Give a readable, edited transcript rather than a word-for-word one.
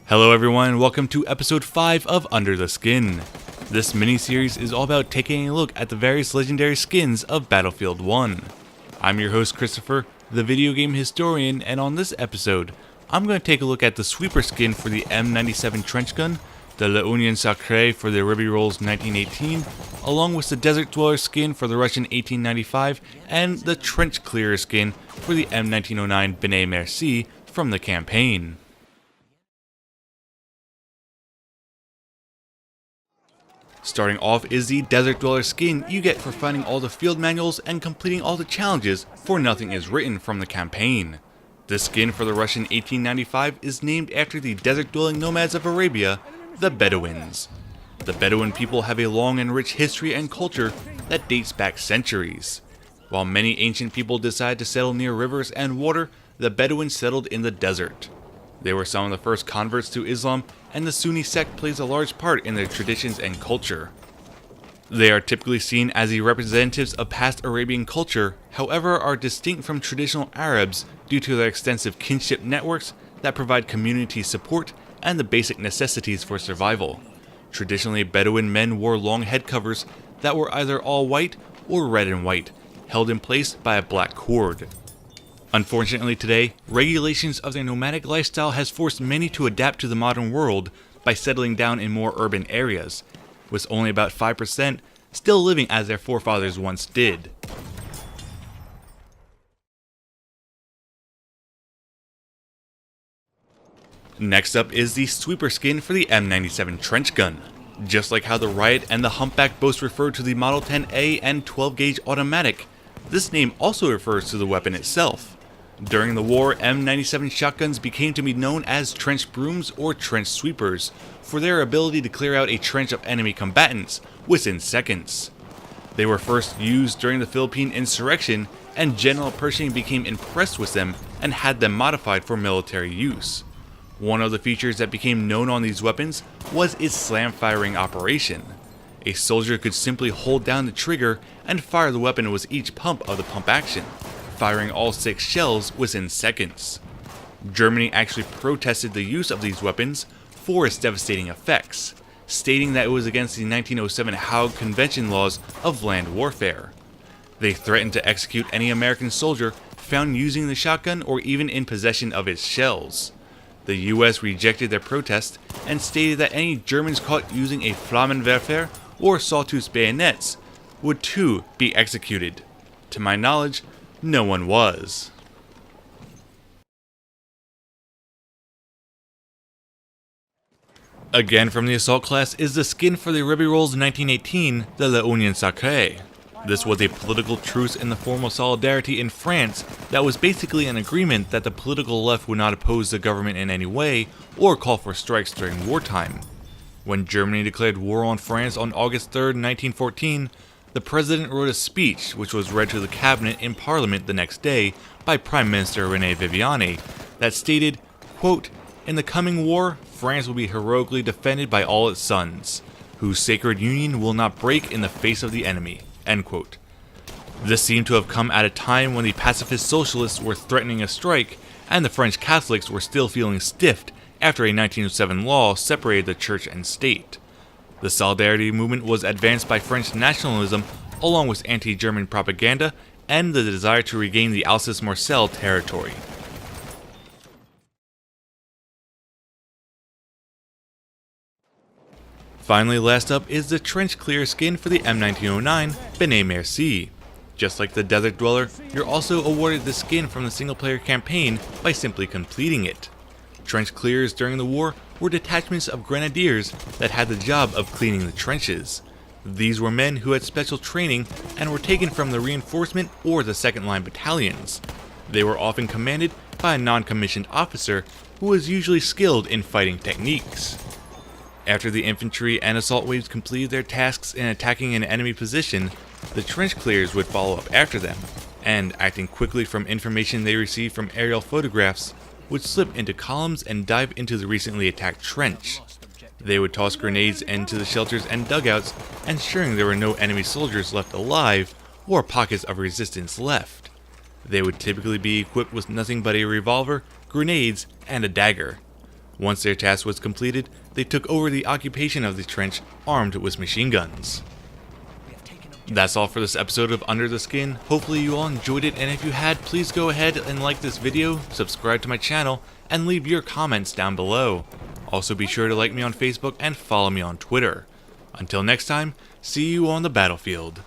Hello everyone, welcome to episode 5 of Under the Skin. This mini-series is all about taking a look at the various legendary skins of Battlefield 1. I'm your host Christopher, the video game historian, and on this episode, I'm going to take a look at the sweeper skin for the M1909 trench gun, the l-Union Sacree for the Ribeyrolles 1918, along with the Desert Dweller skin for the Russian 1895, and the Trench Clearer skin for the M1909 Benet-Mercie from the campaign. Starting off is the Desert Dweller skin you get for finding all the field manuals and completing all the challenges, for nothing is written from the campaign. This skin for the Russian 1895 is named after the desert-dwelling nomads of Arabia, the Bedouins. The Bedouin people have a long and rich history and culture that dates back centuries. While many ancient people decided to settle near rivers and water, the Bedouins settled in the desert. They were some of the first converts to Islam, and the Sunni sect plays a large part in their traditions and culture. They are typically seen as the representatives of past Arabian culture, however are distinct from traditional Arabs due to their extensive kinship networks that provide community support and the basic necessities for survival. Traditionally, Bedouin men wore long head covers that were either all white or red and white, held in place by a black cord. Unfortunately today, regulations of their nomadic lifestyle has forced many to adapt to the modern world by settling down in more urban areas, with only about 5% still living as their forefathers once did. Next up is the sweeper skin for the M1909 trench gun. Just like how the Riot and the Humpback both refer to the Model 10A and 12-gauge automatic, this name also refers to the weapon itself. During the war, M1909 shotguns became to be known as trench brooms or trench sweepers for their ability to clear out a trench of enemy combatants within seconds. They were first used during the Philippine insurrection, and General Pershing became impressed with them and had them modified for military use. One of the features that became known on these weapons was its slam firing operation. A soldier could simply hold down the trigger and fire the weapon with each pump of the pump action, firing all 6 shells within seconds. Germany actually protested the use of these weapons for its devastating effects, stating that it was against the 1907 Hague Convention laws of land warfare. They threatened to execute any American soldier found using the shotgun or even in possession of its shells. The US rejected their protest and stated that any Germans caught using a Flammenwerfer or sawtooth bayonets would too be executed. To my knowledge, no one was. Again from the assault class is the skin for the Ribeyrolles 1918, the l-Union Sacree. This was a political truce in the form of solidarity in France that was basically an agreement that the political left would not oppose the government in any way or call for strikes during wartime. When Germany declared war on France on August 3, 1914, the president wrote a speech which was read to the cabinet in parliament the next day by Prime Minister René Viviani that stated, quote, "In the coming war, France will be heroically defended by all its sons, whose sacred union will not break in the face of the enemy." End quote. This seemed to have come at a time when the pacifist socialists were threatening a strike and the French Catholics were still feeling stiffed after a 1907 law separated the church and state. The Solidarity movement was advanced by French nationalism along with anti-German propaganda and the desire to regain the Alsace-Moselle territory. Finally, last up is the Trench Clearer skin for the M1909 Benet-Mercie. Just like the Desert Dweller, you're also awarded the skin from the single-player campaign by simply completing it. Trench clearers during the war were detachments of grenadiers that had the job of cleaning the trenches. These were men who had special training and were taken from the reinforcement or the second-line battalions. They were often commanded by a non-commissioned officer who was usually skilled in fighting techniques. After the infantry and assault waves completed their tasks in attacking an enemy position, the trench clearers would follow up after them, and acting quickly from information they received from aerial photographs, would slip into columns and dive into the recently attacked trench. They would toss grenades into the shelters and dugouts, ensuring there were no enemy soldiers left alive or pockets of resistance left. They would typically be equipped with nothing but a revolver, grenades, and a dagger. Once their task was completed, they took over the occupation of the trench armed with machine guns. That's all for this episode of Under the Skin. Hopefully you all enjoyed it, and if you had, please go ahead and like this video, subscribe to my channel, and leave your comments down below. Also be sure to like me on Facebook and follow me on Twitter. Until next time, see you on the battlefield.